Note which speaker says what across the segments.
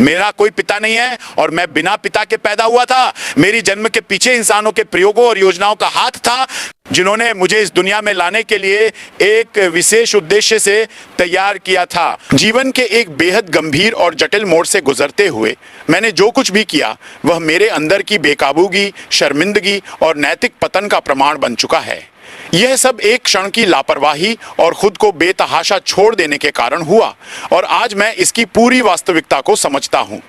Speaker 1: मेरा कोई पिता नहीं है और मैं बिना पिता के पैदा हुआ था। मेरी जन्म के पीछे इंसानों के प्रयोगों और योजनाओं का हाथ था, जिन्होंने मुझे इस दुनिया में लाने के लिए एक विशेष उद्देश्य से तैयार किया था। जीवन के एक बेहद गंभीर और जटिल मोड़ से गुजरते हुए मैंने जो कुछ भी किया वह मेरे अंदर की बेकाबूगी, शर्मिंदगी और नैतिक पतन का प्रमाण बन चुका है। यह सब एक क्षण की लापरवाही और खुद को बेतहाशा छोड़ देने के कारण हुआ और आज मैं इसकी पूरी वास्तविकता को समझता हूं।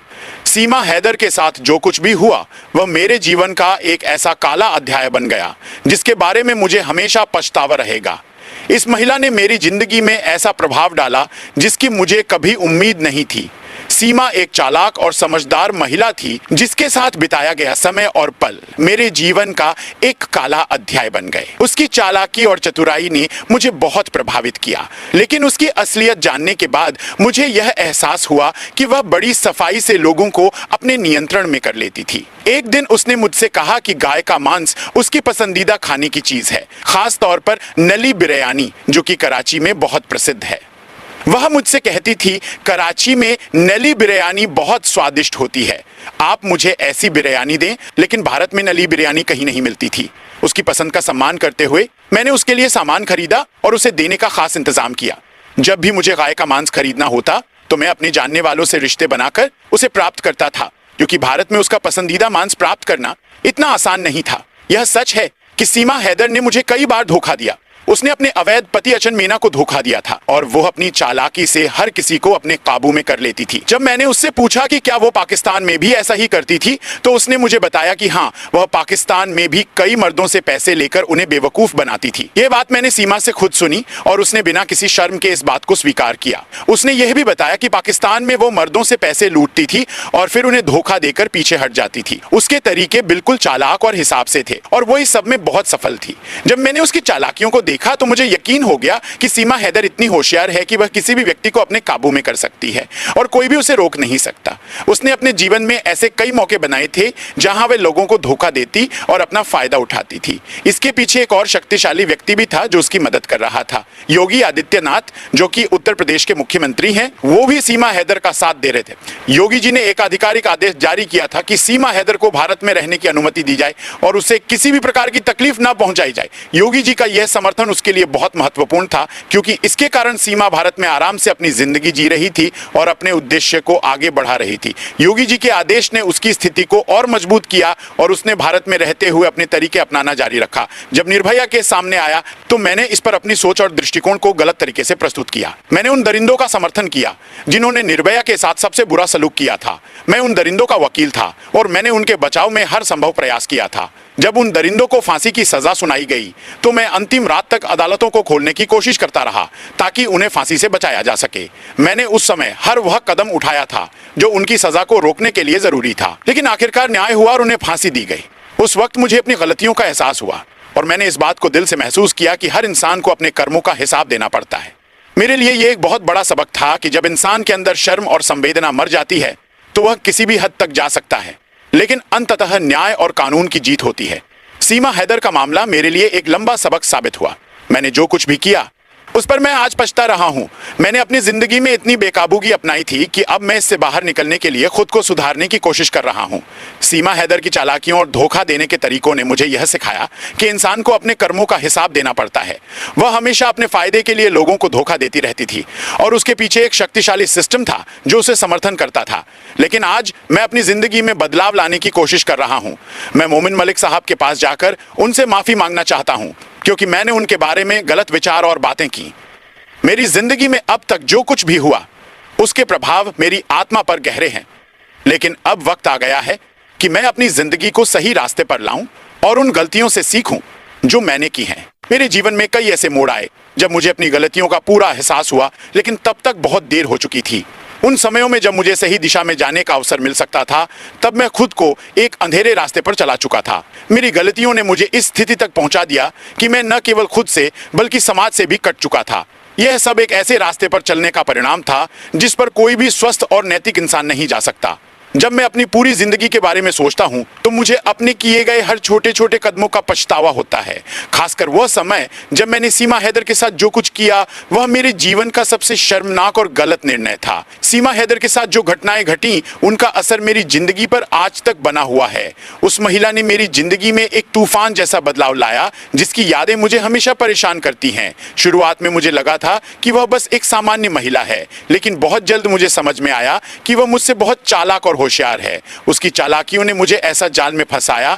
Speaker 1: सीमा हैदर के साथ जो कुछ भी हुआ वह मेरे जीवन का एक ऐसा काला अध्याय बन गया जिसके बारे में मुझे हमेशा पछतावा रहेगा। इस महिला ने मेरी जिंदगी में ऐसा प्रभाव डाला जिसकी मुझे कभी उम्मीद नहीं थी। सीमा एक चालाक और समझदार महिला थी जिसके साथ बिताया गया समय और पल मेरे जीवन का एक काला अध्याय बन गए। उसकी चालाकी और चतुराई ने मुझे बहुत प्रभावित किया, लेकिन उसकी असलियत जानने के बाद मुझे यह एहसास हुआ कि वह बड़ी सफाई से लोगों को अपने नियंत्रण में कर लेती थी। एक दिन उसने मुझसे कहा कि गाय का मांस उसकी पसंदीदा खाने की चीज है, खास तौर पर नली बिरयानी जो कि कराची में बहुत प्रसिद्ध है। वह मुझसे कहती थी, कराची में नली बिरयानी बहुत स्वादिष्ट होती है, आप मुझे ऐसी बिरयानी दें। लेकिन भारत में नली बिरयानी कहीं नहीं मिलती थी। उसकी पसंद का सम्मान करते हुए मैंने उसके लिए सामान खरीदा और उसे देने का खास इंतजाम किया। जब भी मुझे गाय का मांस खरीदना होता तो मैं अपने जानने वालों से रिश्ते बनाकर उसे प्राप्त करता था, क्योंकि भारत में उसका पसंदीदा मांस प्राप्त करना इतना आसान नहीं था। यह सच है कि सीमा हैदर ने मुझे कई बार धोखा दिया। उसने अपने अवैध पति अचन मीना को धोखा दिया था और वो अपनी चालाकी से हर किसी को अपने काबू में कर लेती थी। जब मैंने उससे पूछा कि क्या वो पाकिस्तान में भी ऐसा ही करती थी तो उसने मुझे बताया कि हाँ, वह पाकिस्तान में भी कई मर्दों से पैसे लेकर उन्हें बेवकूफ बनाती थी। ये बात मैंने सीमा से खुद सुनी और उसने बिना किसी शर्म के इस बात को स्वीकार किया। उसने यह भी बताया कि पाकिस्तान में वो मर्दों से पैसे लूटती थी और फिर उन्हें धोखा देकर पीछे हट जाती थी। उसके तरीके बिल्कुल चालाक और हिसाब से थे और वो इस सब में बहुत सफल थी। जब मैंने उसकी चालाकियों को देखा तो मुझे यकीन हो गया कि सीमा हैदर इतनी होशियार है कि वह किसी भी व्यक्ति को अपने काबू में कर सकती है और कोई भी उसे रोक नहीं सकता। उसने अपने जीवन में ऐसे कई मौके बनाए थे जहां वे लोगों को धोखा देती और अपना फायदा उठाती थी। इसके पीछे एक और शक्तिशाली व्यक्ति भी था जो उसकी मदद कर रहा था। योगी आदित्यनाथ, जो कि उत्तर प्रदेश के मुख्यमंत्री हैं, वो भी सीमा हैदर का साथ दे रहे थे। योगी जी ने एक आधिकारिक आदेश जारी किया था कि सीमा हैदर को भारत में रहने की अनुमति दी जाए और उसे किसी भी प्रकार की तकलीफ ना पहुंचाई जाए। योगी जी का यह समर्थन उसके लिए बहुत महत्वपूर्ण था, क्योंकि इसके कारण सीमा भारत में आराम से अपनी जिंदगी जी रही थी और अपने उद्देश्य को आगे बढ़ा रही थी। योगी जी के आदेश ने उसकी स्थिति को और मजबूत किया और उसने भारत में रहते हुए अपने तरीके अपनाना जारी रखा। जब निर्भया केस सामने आया तो मैंने इस पर अपनी सोच और दृष्टिकोण को गलत तरीके से प्रस्तुत किया। मैंने उन दरिंदों का समर्थन किया जिन्होंने निर्भया के साथ सबसे बुरा सलूक किया था। मैं उन दरिंदों का वकील था और मैंने उनके बचाव में हर संभव प्रयास किया था। जब उन दरिंदों को फांसी की सजा सुनाई गई तो मैं अंतिम रात तक अदालतों को खोलने की कोशिश करता रहा ताकि उन्हें फांसी से बचाया जा सके। मैंने उस समय हर वह कदम उठाया था जो उनकी सजा को रोकने के लिए जरूरी था, लेकिन आखिरकार न्याय हुआ और उन्हें फांसी दी गई। उस वक्त मुझे अपनी गलतियों का एहसास हुआ और मैंने इस बात को दिल से महसूस किया कि हर इंसान को अपने कर्मों का हिसाब देना पड़ता है। मेरे लिए यह एक बहुत बड़ा सबक था कि जब इंसान के अंदर शर्म और संवेदना मर जाती है तो वह किसी भी हद तक जा सकता है, लेकिन अंततः न्याय और कानून की जीत होती है। सीमा हैदर का मामला मेरे लिए एक लंबा सबक साबित हुआ। मैंने जो कुछ भी किया उस पर मैं आज पछता रहा हूं। मैंने अपनी जिंदगी में इतनी बेकाबूगी अपनाई थी कि अब मैं इससे बाहर निकलने के लिए खुद को सुधारने की कोशिश कर रहा हूं। सीमा हैदर की चालाकियों और धोखा देने के तरीकों ने मुझे यह सिखाया कि इंसान को अपने कर्मों का हिसाब देना पड़ता है। वह हमेशा अपने फायदे के लिए लोगों को धोखा देती रहती थी और उसके पीछे एक शक्तिशाली सिस्टम था जो उसे समर्थन करता था। लेकिन आज मैं अपनी जिंदगी में बदलाव लाने की कोशिश कर रहा हूं। मैं मोमिन मलिक साहब के पास जाकर उनसे माफी मांगना चाहता हूं, क्योंकि मैंने उनके बारे में गलत विचार और बातें की। मेरी जिंदगी में अब तक जो कुछ भी हुआ उसके प्रभाव मेरी आत्मा पर गहरे हैं, लेकिन अब वक्त आ गया है कि मैं अपनी जिंदगी को सही रास्ते पर लाऊं और उन गलतियों से सीखूं जो मैंने की हैं। मेरे जीवन में कई ऐसे मोड़ आए जब मुझे अपनी गलतियों का पूरा एहसास हुआ, लेकिन तब तक बहुत देर हो चुकी थी। उन समयों में जब मुझे सही दिशा में जाने का अवसर मिल सकता था, तब मैं खुद को एक अंधेरे रास्ते पर चला चुका था। मेरी गलतियों ने मुझे इस स्थिति तक पहुंचा दिया कि मैं न केवल खुद से बल्कि समाज से भी कट चुका था। यह सब एक ऐसे रास्ते पर चलने का परिणाम था जिस पर कोई भी स्वस्थ और नैतिक इंसान नहीं जा सकता। जब मैं अपनी पूरी जिंदगी के बारे में सोचता हूं तो मुझे अपने किए गए हर छोटे छोटे कदमों का पछतावा होता है। खासकर वह समय जब मैंने सीमा हैदर के साथ जो कुछ किया वह मेरे जीवन का सबसे शर्मनाक और गलत निर्णय था। सीमा हैदर के साथ जो घटनाएं घटी उनका असर मेरी जिंदगी पर आज तक बना हुआ है। उस महिला ने मेरी जिंदगी में एक तूफान जैसा बदलाव लाया जिसकी यादें मुझे हमेशा परेशान करती हैं। शुरुआत में मुझे लगा था कि वह बस एक सामान्य महिला है, लेकिन बहुत जल्द मुझे समझ में आया कि वह मुझसे बहुत चालाक और होशियार है। उसकी चालाकियों ने मुझे ऐसा जाल में फंसाया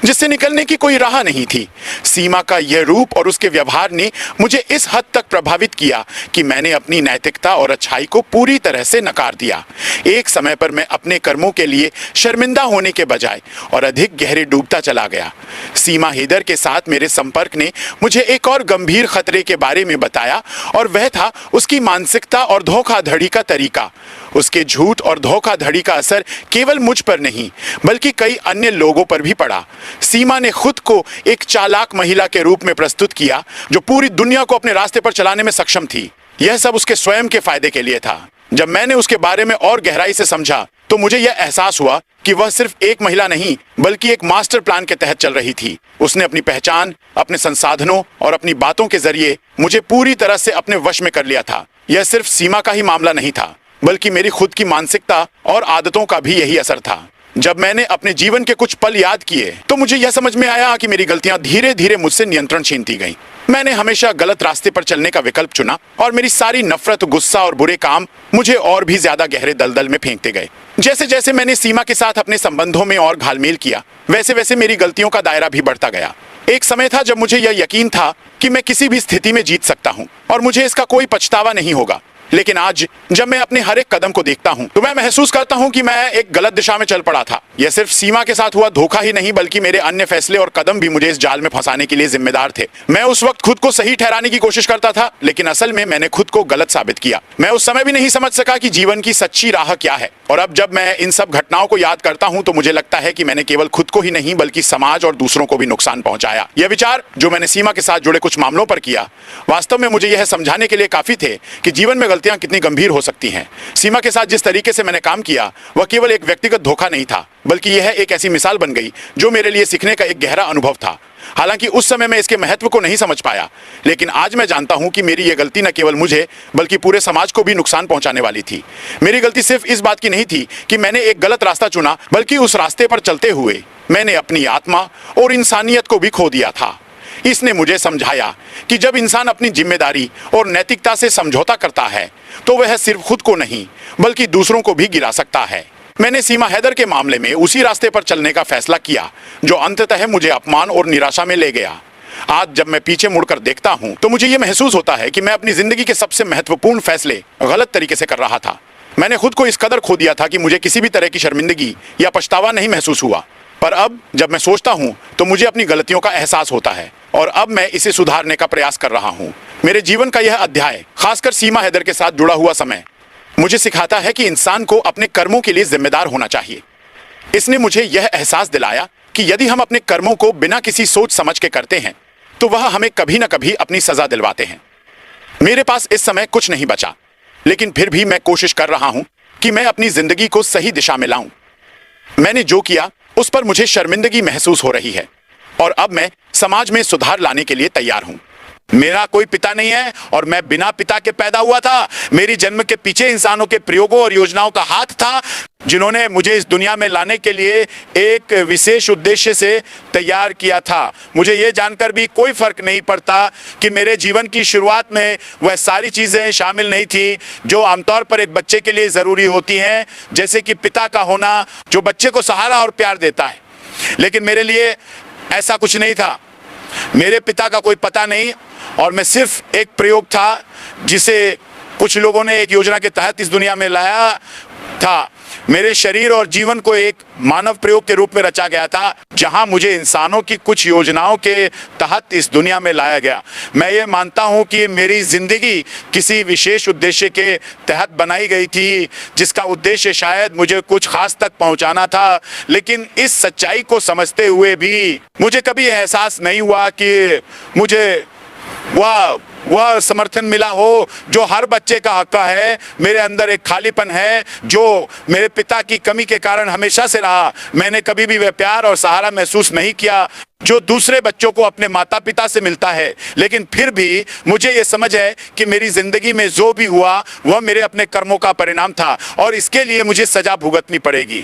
Speaker 1: जिससे निकलने की कोई राह नहीं थी। सीमा का यह रूप और उसके व्यवहार ने मुझे इस हद तक प्रभावित किया कि मैंने अपनी नैतिकता और अच्छाई को पूरी तरह से नकार दिया। एक समय पर मैं अपने कर्मों के लिए शर्मिंदा होने के बजाय और अधिक गहरे डूबता चला गया। सीमा हैदर के साथ मेरे संपर्क ने मुझे एक और गंभीर खतरे के बारे में बताया और वह था उसकी मानसिकता और धोखाधड़ी का तरीका। उसके झूठ और धोखाधड़ी का असर केवल मुझ पर नहीं बल्कि कई अन्य लोगों पर भी पड़ा। सीमा ने खुद को एक चालाक महिला के रूप में प्रस्तुत किया जो पूरी दुनिया को अपने रास्ते पर चलाने में सक्षम थी। यह सब उसके स्वयं के फायदे के लिए था। जब मैंने उसके बारे में और गहराई से समझा तो मुझे यह एहसास हुआ कि वह सिर्फ एक महिला नहीं बल्कि एक मास्टर प्लान के तहत चल रही थी। उसने अपनी पहचान, अपने संसाधनों और अपनी बातों के जरिए मुझे पूरी तरह से अपने वश में कर लिया था। यह सिर्फ सीमा का ही मामला नहीं था बल्कि मेरी खुद की मानसिकता और आदतों का भी यही असर था। जब मैंने अपने जीवन के कुछ पल याद किए तो मुझे यह समझ में आया कि मेरी गलतियां धीरे धीरे मुझसे नियंत्रण छीनती गईं। मैंने हमेशा गलत रास्ते पर चलने का विकल्प चुना और मेरी सारी नफरत, गुस्सा और बुरे काम मुझे और भी ज्यादा गहरे दलदल में फेंकते गए। जैसे जैसे मैंने सीमा के साथ अपने संबंधों में और घालमेल किया वैसे वैसे मेरी गलतियों का दायरा भी बढ़ता गया। एक समय था जब मुझे यह यकीन था कि मैं किसी भी स्थिति में जीत सकता हूँ और मुझे इसका कोई पछतावा नहीं होगा। लेकिन आज जब मैं अपने हर एक कदम को देखता हूं तो मैं महसूस करता हूं कि मैं एक गलत दिशा में चल पड़ा था। यह सिर्फ सीमा के साथ हुआ धोखा ही नहीं बल्कि मेरे अन्य फैसले और कदम भी मुझे इस जाल में फंसाने के लिए जिम्मेदार थे। मैं उस वक्त खुद को सही ठहराने की कोशिश करता था लेकिन असल में मैंने खुद को गलत साबित किया। मैं उस समय भी नहीं समझ सका कि जीवन की सच्ची राह क्या है और अब जब मैं इन सब घटनाओं को याद करता हूं तो मुझे लगता है कि मैंने केवल खुद को ही नहीं बल्कि समाज और दूसरों को भी नुकसान पहुंचाया। यह विचार जो मैंने सीमा के साथ जुड़े कुछ मामलों पर किया वास्तव में मुझे यह समझाने के लिए काफी थे कि जीवन में गलतियां कितनी गंभीर हो सकती हैं। सीमा के साथ जिस तरीके से मैंने काम किया वह केवल एक व्यक्तिगत धोखा नहीं था बल्कि यह एक ऐसी मिसाल बन गई जो मेरे लिए सीखने का एक गहरा अनुभव था। हालांकि उस समय मैं इसके महत्व को नहीं समझ पाया, लेकिन आज मैं जानता हूं कि मेरी यह गलती न केवल मुझे बल्कि पूरे समाज को भी नुकसान पहुंचाने वाली थी। मेरी गलती सिर्फ इस बात की नहीं थी कि मैंने एक गलत रास्ता चुना बल्कि उस रास्ते पर चलते हुए मैंने अपनी आत्मा और इंसानियत को भी खो दिया था। इसने मुझे समझाया कि जब इंसान अपनी जिम्मेदारी और नैतिकता से समझौता करता है तो वह सिर्फ खुद को नहीं बल्कि दूसरों को भी गिरा सकता है। मैंने सीमा हैदर के मामले में उसी रास्ते पर चलने का फैसला किया जो अंततः मुझे अपमान और निराशा में ले गया। आज जब मैं पीछे मुड़कर देखता हूं तो मुझे यह महसूस होता है कि मैं अपनी जिंदगी के सबसे महत्वपूर्ण फैसले गलत तरीके से कर रहा था। मैंने खुद को इस कदर खो दिया था कि मुझे किसी भी तरह की शर्मिंदगी या पछतावा नहीं महसूस हुआ। पर अब जब मैं सोचता हूं तो मुझे अपनी गलतियों का एहसास होता है और अब मैं इसे सुधारने का प्रयास कर रहा हूं। मेरे जीवन का यह अध्याय, खासकर सीमा हैदर के साथ जुड़ा हुआ समय, मुझे सिखाता है कि इंसान को अपने कर्मों के लिए जिम्मेदार होना चाहिए। इसने मुझे यह एहसास दिलाया कि यदि हम अपने कर्मों को बिना किसी सोच समझ के करते हैं तो वह हमें कभी न कभी अपनी सजा दिलवाते हैं। मेरे पास इस समय कुछ नहीं बचा, लेकिन फिर भी मैं कोशिश कर रहा हूं कि मैं अपनी जिंदगी को सही दिशा में लाऊं। मैंने जो किया उस पर मुझे शर्मिंदगी महसूस हो रही है और अब मैं समाज में सुधार लाने के लिए तैयार हूं। मेरा कोई पिता नहीं है और मैं बिना पिता के पैदा हुआ था। मेरी जन्म के पीछे इंसानों के प्रयोगों और योजनाओं का हाथ था जिन्होंने मुझे इस दुनिया में लाने के लिए एक विशेष उद्देश्य से तैयार किया था। मुझे ये जानकर भी कोई फर्क नहीं पड़ता कि मेरे जीवन की शुरुआत में वह सारी चीज़ें शामिल नहीं थी जो आमतौर पर एक बच्चे के लिए ज़रूरी होती हैं, जैसे कि पिता का होना जो बच्चे को सहारा और प्यार देता है। लेकिन मेरे लिए ऐसा कुछ नहीं था। मेरे पिता का कोई पता नहीं और मैं सिर्फ एक प्रयोग था जिसे कुछ लोगों ने एक योजना के तहत इस दुनिया में लाया था। मेरे शरीर और जीवन को एक मानव प्रयोग के रूप में रचा गया था जहां मुझे इंसानों की कुछ योजनाओं के तहत इस दुनिया में लाया गया। मैं ये मानता हूं कि मेरी जिंदगी किसी विशेष उद्देश्य के तहत बनाई गई थी जिसका उद्देश्य शायद मुझे कुछ खास तक पहुंचाना था। लेकिन इस सच्चाई को समझते हुए भी मुझे कभी एहसास नहीं हुआ कि मुझे वह वह समर्थन मिला हो जो हर बच्चे का हक है। मेरे अंदर एक खालीपन है जो मेरे पिता की कमी के कारण हमेशा से रहा। मैंने कभी भी वह प्यार और सहारा महसूस नहीं किया जो दूसरे बच्चों को अपने माता पिता से मिलता है। लेकिन फिर भी मुझे ये समझ है कि मेरी जिंदगी में जो भी हुआ वह मेरे अपने कर्मों का परिणाम था और इसके लिए मुझे सजा भुगतनी पड़ेगी।